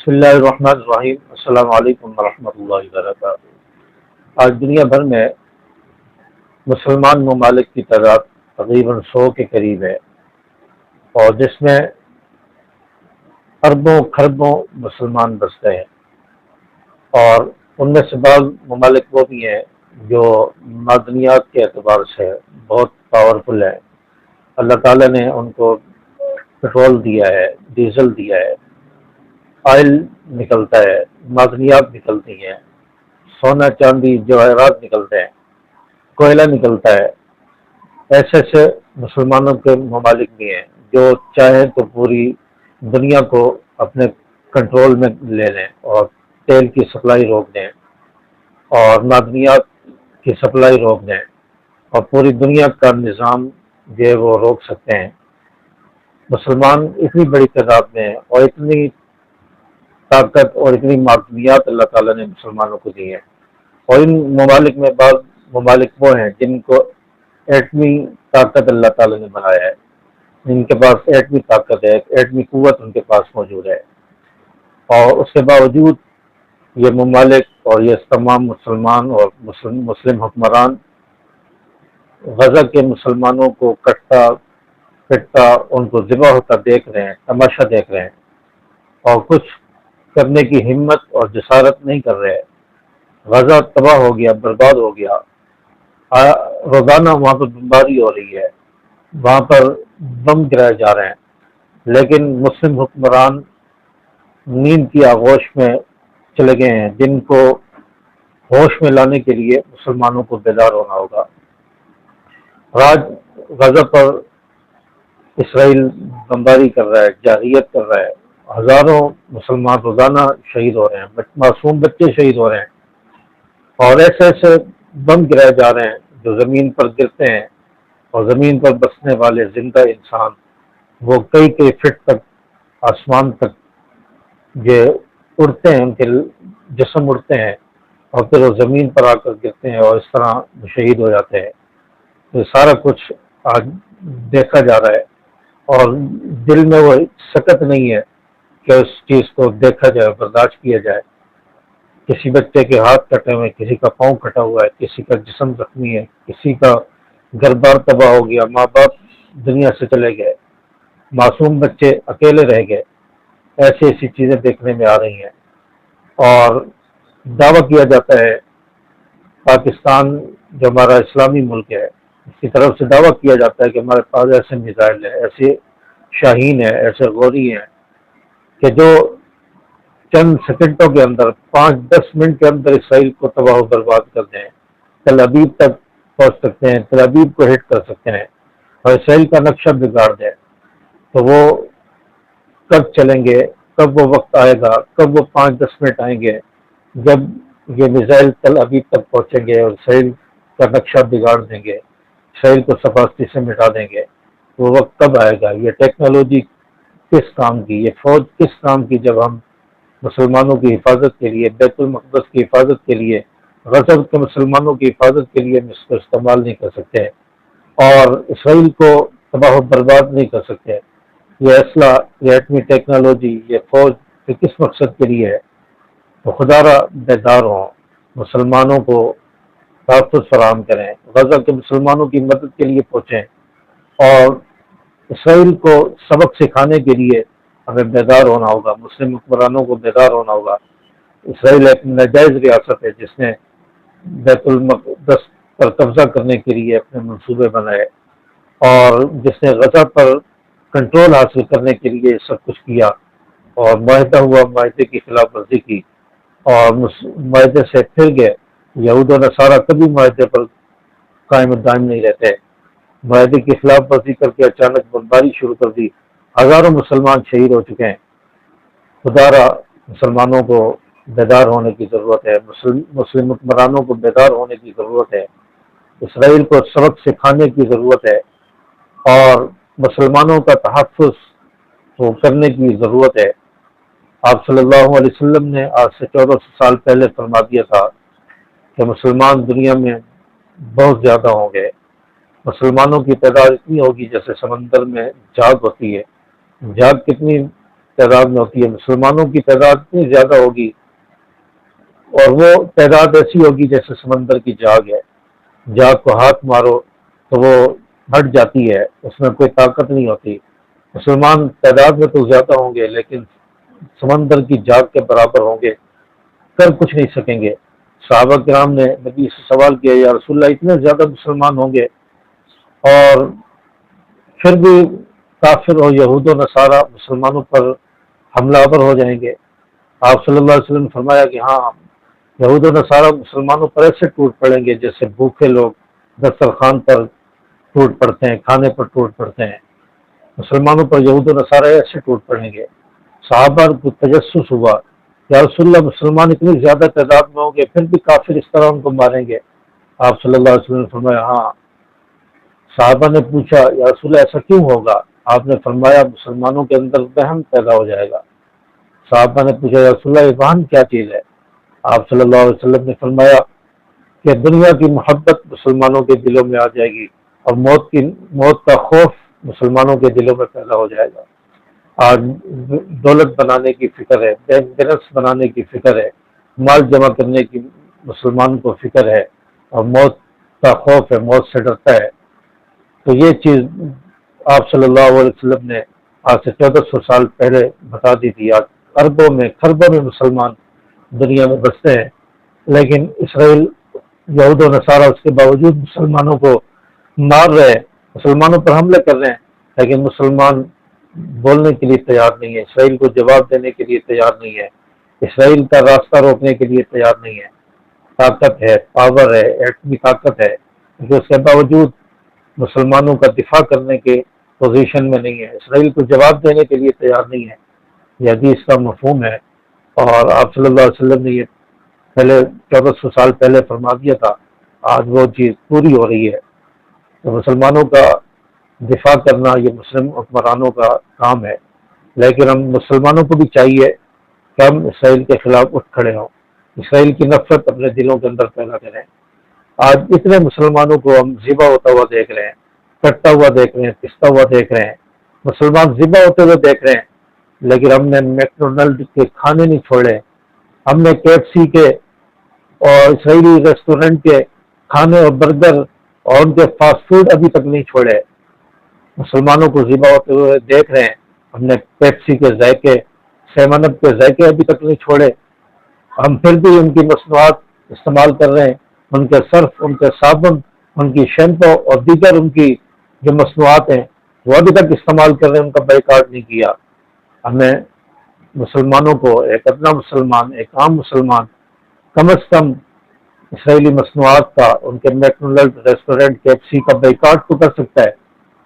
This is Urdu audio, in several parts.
بسم اللہ الرحمن الرحیم۔ السلام علیکم ورحمۃ اللہ وبرکاتہ۔ آج دنیا بھر میں مسلمان ممالک کی تعداد تقریباً 100 کے قریب ہے، اور جس میں اربوں خربوں مسلمان بستے ہیں، اور ان میں سے بعض ممالک وہ بھی ہیں جو معدنیات کے اعتبار سے بہت پاورفل ہیں۔ اللہ تعالیٰ نے ان کو پٹرول دیا ہے، ڈیزل دیا ہے، آئل نکلتا ہے، معدنیات نکلتی ہیں، سونا چاندی جواہرات نکلتے ہیں، کوئلہ نکلتا ہے۔ ایسے ایسے مسلمانوں کے ممالک بھی ہیں جو چاہیں تو پوری دنیا کو اپنے کنٹرول میں لے لیں اور تیل کی سپلائی روک دیں اور معدنیات کی سپلائی روک دیں، اور پوری دنیا کا نظام جو ہے وہ روک سکتے ہیں۔ مسلمان اتنی بڑی تعداد میں ہیں اور اتنی طاقت اور اتنی معدنیات اللہ تعالیٰ نے مسلمانوں کو دی ہیں، اور ان ممالک میں بعض ممالک وہ ہیں جن کو ایٹمی طاقت اللہ تعالیٰ نے بنایا ہے، جن کے پاس ایٹمی طاقت ہے، ایٹمی قوت ان کے پاس موجود ہے، اور اس کے باوجود یہ ممالک اور یہ تمام مسلمان اور مسلم حکمران غزہ کے مسلمانوں کو کٹتا پٹتا، ان کو ذبح ہوتا دیکھ رہے ہیں، تماشا دیکھ رہے ہیں، اور کچھ کرنے کی ہمت اور جسارت نہیں کر رہے۔ غزہ تباہ ہو گیا، برباد ہو گیا، روزانہ وہاں پر بمباری ہو رہی ہے، وہاں پر بم گرائے جا رہے ہیں، لیکن مسلم حکمران نیند کی آغوش میں چلے گئے ہیں، جن کو ہوش میں لانے کے لیے مسلمانوں کو بیدار ہونا ہوگا۔ آج غزہ پر اسرائیل بمباری کر رہا ہے، جارحیت کر رہا ہے، ہزاروں مسلمان روزانہ شہید ہو رہے ہیں، معصوم بچے شہید ہو رہے ہیں، اور ایسے ایسے بم گرائے جا رہے ہیں جو زمین پر گرتے ہیں، اور زمین پر بسنے والے زندہ انسان وہ کئی کئی فٹ تک آسمان تک یہ اڑتے ہیں، ان کے جسم اڑتے ہیں، اور پھر وہ زمین پر آ کر گرتے ہیں اور اس طرح شہید ہو جاتے ہیں۔ یہ سارا کچھ آج دیکھا جا رہا ہے، اور دل میں وہ سکت نہیں ہے کہ اس چیز کو دیکھا جائے، برداشت کیا جائے۔ کسی بچے کے ہاتھ کٹے ہوئے، کسی کا پاؤں کٹا ہوا ہے، کسی کا جسم زخمی ہے، کسی کا گھر بار تباہ ہو گیا، ماں باپ دنیا سے چلے گئے، معصوم بچے اکیلے رہ گئے۔ ایسی ایسی چیزیں دیکھنے میں آ رہی ہیں، اور دعویٰ کیا جاتا ہے پاکستان جو ہمارا اسلامی ملک ہے، اس کی طرف سے دعویٰ کیا جاتا ہے کہ ہمارے پاس ایسے میزائل ہیں، ایسے شاہین ہیں، ایسے غوری ہیں کہ جو چند سیکنڈوں کے اندر 5-10 منٹ کے اندر اسرائیل کو تباہ و برباد کر دیں، تل ابیب تک پہنچ سکتے ہیں، تل ابیب کو ہٹ کر سکتے ہیں، اور اسرائیل کا نقشہ بگاڑ دیں۔ تو وہ کب چلیں گے، کب وہ وقت آئے گا، کب وہ 5-10 منٹ آئیں گے جب یہ میزائل تل ابیب تک پہنچیں گے اور اسرائیل کا نقشہ بگاڑ دیں گے، اسرائیل کو صفاقتی سے مٹا دیں گے۔ وہ وقت کب آئے گا؟ یہ ٹیکنالوجی کس کام کی، یہ فوج کس کام کی، جب ہم مسلمانوں کی حفاظت کے لیے، بیت المقدس کی حفاظت کے لیے، غزہ کے مسلمانوں کی حفاظت کے لیے اس کو استعمال نہیں کر سکتے، اور اسرائیل کو تباہ و برباد نہیں کر سکتے۔ یہ اسلحہ، یہ ایٹمی ٹیکنالوجی، یہ فوج یہ کس مقصد کے لیے ہے؟ تو خدا را بیدار ہوں، مسلمانوں کو تحفظ فراہم کریں، غزہ کے مسلمانوں کی مدد کے لیے پہنچیں، اور اسرائیل کو سبق سکھانے کے لیے ہمیں بیدار ہونا ہوگا، مسلم حکمرانوں کو بیدار ہونا ہوگا۔ اسرائیل ایک ناجائز ریاست ہے جس نے بیت المقدس پر قبضہ کرنے کے لیے اپنے منصوبے بنائے، اور جس نے غزہ پر کنٹرول حاصل کرنے کے لیے سب کچھ کیا، اور معاہدہ ہوا، معاہدے کی خلاف ورزی کی، اور معاہدے سے پھر گئے۔ یہود و نصارہ کبھی معاہدے پر قائم دائم نہیں رہتے، معاہدے کی خلاف ورزی کر کے اچانک بمباری شروع کر دی، ہزاروں مسلمان شہید ہو چکے ہیں۔ خدا را مسلمانوں کو بیدار ہونے کی ضرورت ہے، مسلم حکمرانوں کو بیدار ہونے کی ضرورت ہے، اسرائیل کو سبق سکھانے کی ضرورت ہے، اور مسلمانوں کا تحفظ کو کرنے کی ضرورت ہے۔ آپ صلی اللہ علیہ وسلم نے آج سے 1400 سال پہلے فرما دیا تھا کہ مسلمان دنیا میں بہت زیادہ ہوں گے، مسلمانوں کی تعداد اتنی ہوگی جیسے سمندر میں جھاگ ہوتی ہے۔ جھاگ کتنی تعداد میں ہوتی ہے، مسلمانوں کی تعداد اتنی زیادہ ہوگی اور وہ تعداد ایسی ہوگی جیسے سمندر کی جاگ ہے، جاگ کو ہاتھ مارو تو وہ ہٹ جاتی ہے، اس میں کوئی طاقت نہیں ہوتی۔ مسلمان تعداد میں تو زیادہ ہوں گے لیکن سمندر کی جاگ کے برابر ہوں گے، کر کچھ نہیں سکیں گے۔ صحابہ کرام نے نبی سے سوال کیا، یا رسول اللہ اتنے زیادہ مسلمان ہوں گے اور پھر بھی کافر اور یہود و نصارہ مسلمانوں پر حملہ آور ہو جائیں گے؟ آپ صلی اللہ علیہ وسلم نے فرمایا کہ ہاں، یہود و نصارہ مسلمانوں پر ایسے ٹوٹ پڑیں گے جیسے بھوکے لوگ دسترخوان پر ٹوٹ پڑتے ہیں، کھانے پر ٹوٹ پڑتے ہیں، مسلمانوں پر یہود و نصارہ ایسے ٹوٹ پڑیں گے۔ صحابہ کو تجسس ہوا، یا رسول اللہ مسلمان اتنی زیادہ تعداد میں ہوں گے پھر بھی کافر اس طرح ان کو ماریں گے؟ آپ صلی اللہ علیہ وسلم نے فرمایا ہاں۔ صحابہ نے پوچھا یا رسول اللہ ایسا کیوں ہوگا؟ آپ نے فرمایا مسلمانوں کے اندر وہم پیدا ہو جائے گا۔ صحابہ نے پوچھا یا رسول اللہ یہ وہم کیا چیز ہے؟ آپ صلی اللہ علیہ وسلم نے فرمایا کہ دنیا کی محبت مسلمانوں کے دلوں میں آ جائے گی اور موت کا خوف مسلمانوں کے دلوں میں پیدا ہو جائے گا۔ آج دولت بنانے کی فکر ہے، بینک بیلنس بنانے کی فکر ہے، مال جمع کرنے کی مسلمان کو فکر ہے اور موت کا خوف ہے، موت سے ڈرتا ہے۔ تو یہ چیز آپ صلی اللہ علیہ وسلم نے آج سے 1400 سال پہلے بتا دی تھی۔ آج اربوں میں خربوں میں مسلمان دنیا میں بستے ہیں، لیکن اسرائیل یہود و نصارہ اس کے باوجود مسلمانوں کو مار رہے ہیں، مسلمانوں پر حملے کر رہے ہیں، لیکن مسلمان بولنے کے لیے تیار نہیں ہے، اسرائیل کو جواب دینے کے لیے تیار نہیں ہے، اسرائیل کا راستہ روکنے کے لیے تیار نہیں ہے۔ طاقت ہے، پاور ہے، ایٹمی طاقت ہے، لیکن اس کے باوجود مسلمانوں کا دفاع کرنے کے پوزیشن میں نہیں ہے، اسرائیل کو جواب دینے کے لیے تیار نہیں ہے۔ یہ حدیث کا مفہوم ہے اور آپ صلی اللہ علیہ وسلم نے یہ پہلے 1400 سال پہلے فرما دیا تھا، آج وہ چیز پوری ہو رہی ہے۔ تو مسلمانوں کا دفاع کرنا یہ مسلم حکمرانوں کا کام ہے، لیکن ہم مسلمانوں کو بھی چاہیے کہ ہم اسرائیل کے خلاف اٹھ کھڑے ہوں، اسرائیل کی نفرت اپنے دلوں کے اندر پیدا کریں۔ آج اتنے مسلمانوں کو ہم ذبح ہوتا ہوا دیکھ رہے ہیں، کٹتا ہوا دیکھ رہے ہیں، پستا ہوا دیکھ رہے ہیں، مسلمان ذبح ہوتے ہوئے دیکھ رہے ہیں، لیکن ہم نے میکڈونلڈ کے کھانے نہیں چھوڑے، ہم نے KFC کے اور اسرائیلی ریسٹورنٹ کے کھانے اور برگر اور ان کے فاسٹ فوڈ ابھی تک نہیں چھوڑے۔ مسلمانوں کو ذبح ہوتے ہوئے دیکھ رہے ہیں، ہم نے پیپسی کے ذائقے، 7 اپ کے ذائقے ابھی تک نہیں چھوڑے، ہم پھر بھی ان کی مصنوعات استعمال کر رہے ہیں، ان کے صرف، ان کے صابن، ان کی شیمپو اور دیگر ان کی جو مصنوعات ہیں وہ ابھی تک استعمال کر رہے ہیں، ان کا بائیکاٹ نہیں کیا۔ ہمیں مسلمانوں کو، ایک ادنا مسلمان، ایک عام مسلمان، کم از کم اسرائیلی مصنوعات کا، ان کے میکڈونلڈ ریسٹورنٹ KFC کا بائیکاٹ تو کر سکتا ہے،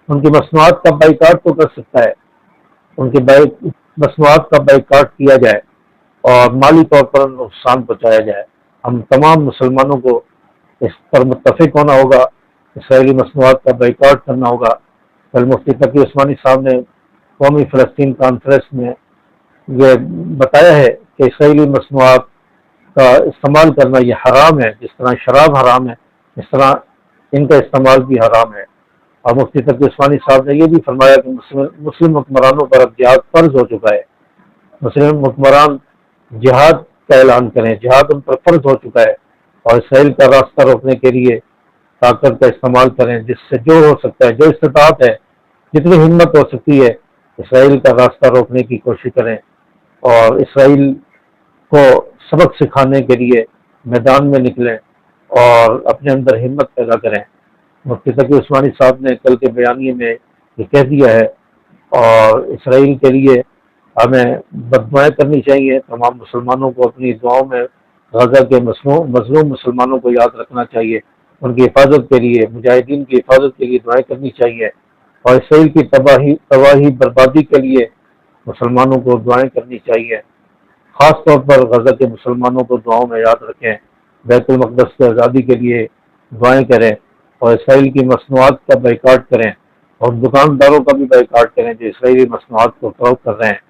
ان کی مصنوعات کا بائیکاٹ تو کر سکتا ہے، ان کی مصنوعات کا بائیکاٹ کیا جائے اور مالی طور پر نقصان پہنچایا جائے۔ ہم تمام مسلمانوں کو اس پر متفق ہونا ہوگا، اسرائیلی مصنوعات کا بائیکاٹ کرنا ہوگا۔ کل مفتی تقی عثمانی صاحب نے قومی فلسطین کانفرنس میں یہ بتایا ہے کہ اسرائیلی مصنوعات کا استعمال کرنا یہ حرام ہے، جس طرح شراب حرام ہے اس طرح ان کا استعمال بھی حرام ہے۔ اور مفتی تقی عثمانی صاحب نے یہ بھی فرمایا کہ مسلم حکمرانوں پر اب جہاد فرض ہو چکا ہے، مسلم حکمران جہاد کا اعلان کریں، جہاد ان پر فرض ہو چکا ہے، اور اسرائیل کا راستہ روکنے کے لیے طاقت کا استعمال کریں، جس سے جو ہو سکتا ہے، جو استطاعت ہے، جتنی ہمت ہو سکتی ہے، اسرائیل کا راستہ روکنے کی کوشش کریں اور اسرائیل کو سبق سکھانے کے لیے میدان میں نکلیں اور اپنے اندر ہمت پیدا کریں۔ مفتی تقی عثمانی صاحب نے کل کے بیانیے میں یہ کہہ دیا ہے، اور اسرائیل کے لیے ہمیں بد دعائیں کرنی چاہیے، تمام مسلمانوں کو اپنی دعاؤں میں غزہ کے مظلوم مسلمانوں کو یاد رکھنا چاہیے، ان کی حفاظت کے لیے، مجاہدین کی حفاظت کے لیے دعائیں کرنی چاہیے، اور اسرائیل کی تباہی بربادی کے لیے مسلمانوں کو دعائیں کرنی چاہیے۔ خاص طور پر غزہ کے مسلمانوں کو دعاؤں میں یاد رکھیں، بیت المقدس کی آزادی کے لیے دعائیں کریں، اور اسرائیل کی مصنوعات کا بائیکاٹ کریں، اور دکانداروں کا بھی بائیکاٹ کریں جو اسرائیلی مصنوعات کو فروخت کر رہے ہیں،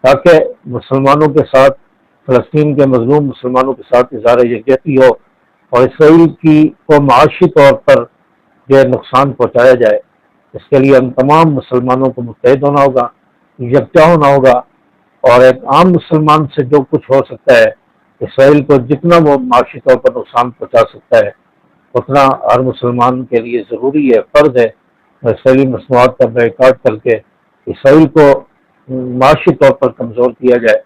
تاکہ مسلمانوں کے ساتھ، فلسطین کے مظلوم مسلمانوں کے ساتھ اظہار یکجہتی ہو اور اسرائیل کو معاشی طور پر جو نقصان پہنچایا جائے۔ اس کے لیے ہم تمام مسلمانوں کو متحد ہونا ہوگا، یکجا ہونا ہوگا، اور ایک عام مسلمان سے جو کچھ ہو سکتا ہے، اسرائیل کو جتنا وہ معاشی طور پر نقصان پہنچا سکتا ہے اتنا ہر مسلمان کے لیے ضروری ہے، فرض ہے، اسرائیلی مصنوعات کا بائیکاٹ کر کے اسرائیل کو معاشی طور پر کمزور کیا جائے۔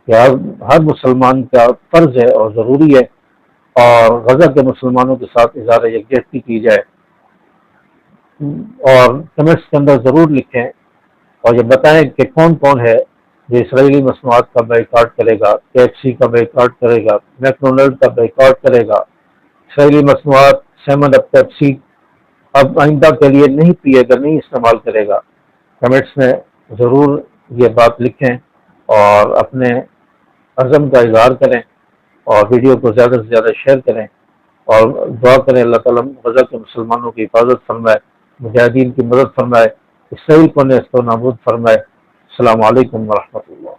کہ ہر مسلمان کا فرض ہے اور ضروری ہے، اور غزہ کے مسلمانوں کے ساتھ اظہار یکجہتی کی جائے۔ اور کمنٹس کے اندر ضرور لکھیں اور یہ بتائیں کہ کون کون ہے جو اسرائیلی مصنوعات کا بائیکاٹ کرے گا، KFC کا بائیکاٹ کرے گا، میکڈونلڈ کا بائیکاٹ کرے گا، اسرائیلی مصنوعات سیون اپ پیپسی اب آئندہ کے لیے نہیں پیے گا، نہیں استعمال کرے گا۔ کمنٹس میں ضرور یہ بات لکھیں اور اپنے عزم کا اظہار کریں، اور ویڈیو کو زیادہ سے زیادہ شیئر کریں، اور دعا کریں اللہ تعالیٰ غزہ کے مسلمانوں کی حفاظت فرمائے، مجاہدین کی مدد فرمائے، اسرائیل کو نیست و نابود فرمائے۔ السلام علیکم ورحمۃ اللہ۔